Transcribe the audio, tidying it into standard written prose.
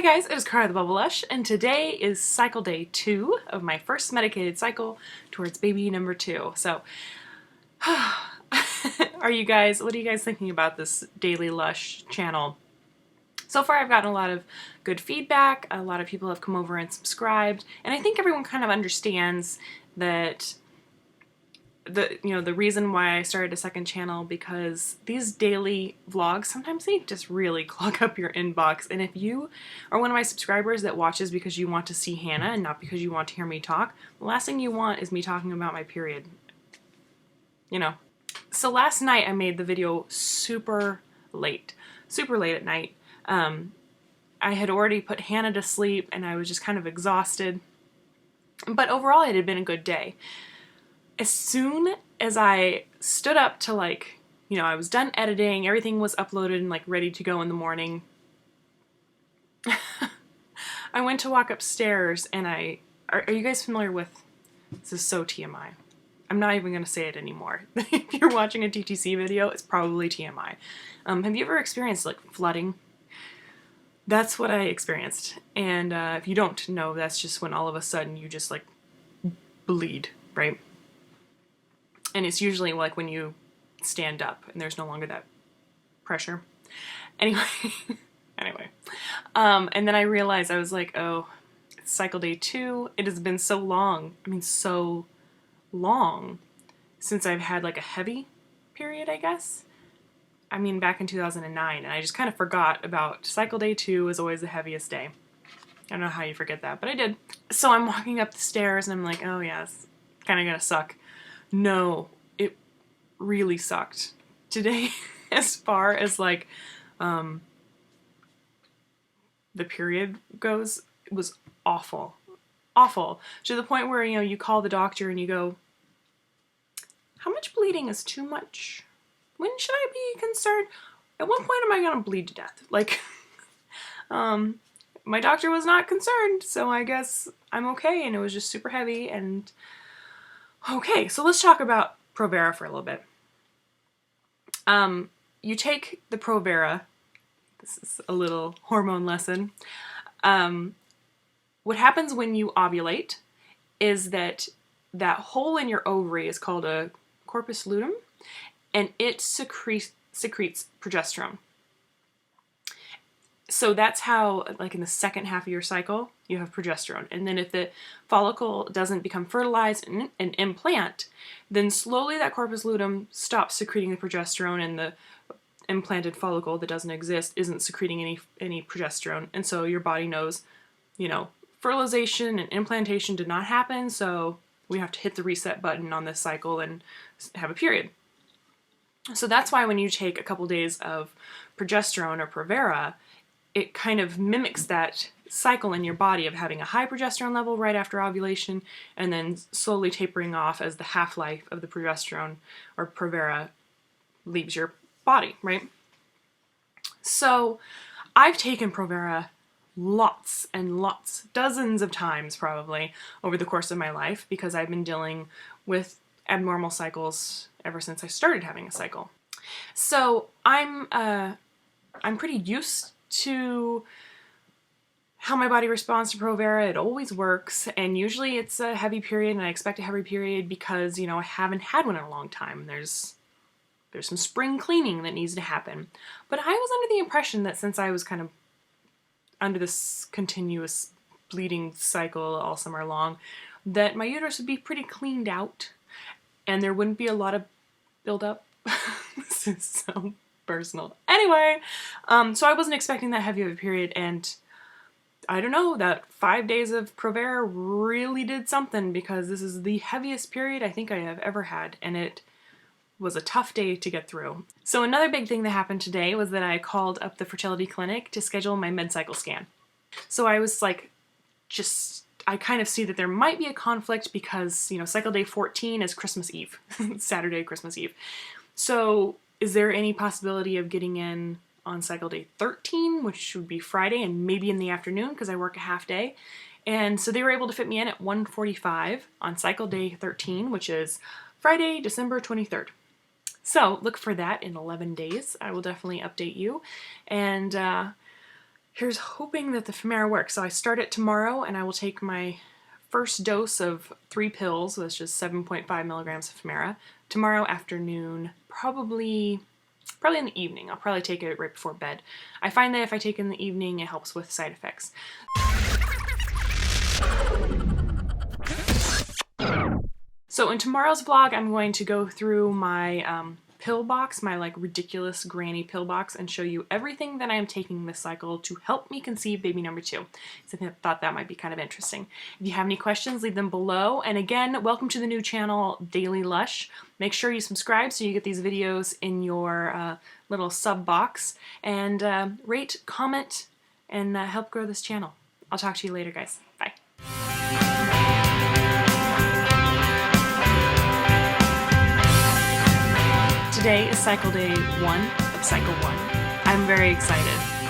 guys, it is Thebubblelush, and today is cycle day 2 of my first medicated cycle towards baby number 2. So, what are you guys thinking about this DailyLush channel? So far I've gotten a lot of good feedback, a lot of people have come over and subscribed, and I think everyone kind of understands that the reason why I started a second channel, because these daily vlogs, sometimes they just really clog up your inbox. And if you are one of my subscribers that watches because you want to see Hannah and not because you want to hear me talk, the last thing you want is me talking about my period. So last night I made the video super late at night. I had already put Hannah to sleep and I was just kind of exhausted. But overall it had been a good day. As soon as I stood up to I was done editing, everything was uploaded and ready to go in the morning, I went to walk upstairs and are you guys familiar with, this is so TMI. I'm not even going to say it anymore. If you're watching a TTC video, it's probably TMI. Have you ever experienced flooding? That's what I experienced. And if you don't know, that's just when all of a sudden you just bleed, right? And it's usually when you stand up and there's no longer that pressure. Anyway, and then I realized, I was oh, it's cycle day 2. It has been so long. I mean, so long since I've had a heavy period, I guess. I mean, back in 2009, and I just kind of forgot about cycle day 2 is always the heaviest day. I don't know how you forget that, but I did. So I'm walking up the stairs and I'm oh yeah, it's kind of gonna suck. No, it really sucked. Today, as far as the period goes, it was awful. Awful. To the point where, you call the doctor and you go, how much bleeding is too much? When should I be concerned? At what point am I gonna bleed to death? My doctor was not concerned, so I guess I'm okay, and it was just super heavy, and okay, so let's talk about Provera for a little bit. You take the Provera, this is a little hormone lesson. What happens when you ovulate is that hole in your ovary is called a corpus luteum, and it secretes progesterone. So that's how, in the second half of your cycle, you have progesterone. And then if the follicle doesn't become fertilized and implant, then slowly that corpus luteum stops secreting the progesterone, and the implanted follicle that doesn't exist isn't secreting any progesterone. And so your body knows, fertilization and implantation did not happen, so we have to hit the reset button on this cycle and have a period. So that's why when you take a couple days of progesterone or Provera, it kind of mimics that cycle in your body of having a high progesterone level right after ovulation and then slowly tapering off as the half-life of the progesterone or Provera leaves your body, right? So I've taken Provera lots and lots, dozens of times probably, over the course of my life, because I've been dealing with abnormal cycles ever since I started having a cycle. So I'm pretty used to how my body responds to Provera. It always works, and usually it's a heavy period, and I expect a heavy period because, I haven't had one in a long time. There's some spring cleaning that needs to happen. But I was under the impression that since I was kind of under this continuous bleeding cycle all summer long, that my uterus would be pretty cleaned out and there wouldn't be a lot of buildup. This is so personal. Anyway, so I wasn't expecting that heavy of a period, and I don't know, that 5 days of Provera really did something, because this is the heaviest period I think I have ever had, and it was a tough day to get through. So another big thing that happened today was that I called up the fertility clinic to schedule my mid-cycle scan. So I was I kind of see that there might be a conflict because, cycle day 14 is Christmas Eve, Saturday, Christmas Eve. So is there any possibility of getting in on cycle day 13, which would be Friday, and maybe in the afternoon because I work a half day? And so they were able to fit me in at 1:45 on cycle day 13, which is Friday, December 23rd. So look for that in 11 days. I will definitely update you. And Here's hoping that the Femara works. So I start it tomorrow, and I will take my first dose of 3 pills, which is 7.5 milligrams of Femara, tomorrow afternoon, probably in the evening. I'll probably take it right before bed. I find that if I take it in the evening, it helps with side effects. So in tomorrow's vlog, I'm going to go through my pill box, my like ridiculous granny pill box, and show you everything that I am taking this cycle to help me conceive baby number 2. So I thought that might be kind of interesting. If you have any questions, leave them below. And again, welcome to the new channel, DailyLush. Make sure you subscribe so you get these videos in your little sub box. And rate, comment, and help grow this channel. I'll talk to you later, guys. Bye. Today is cycle day 1 of cycle 1. I'm very excited.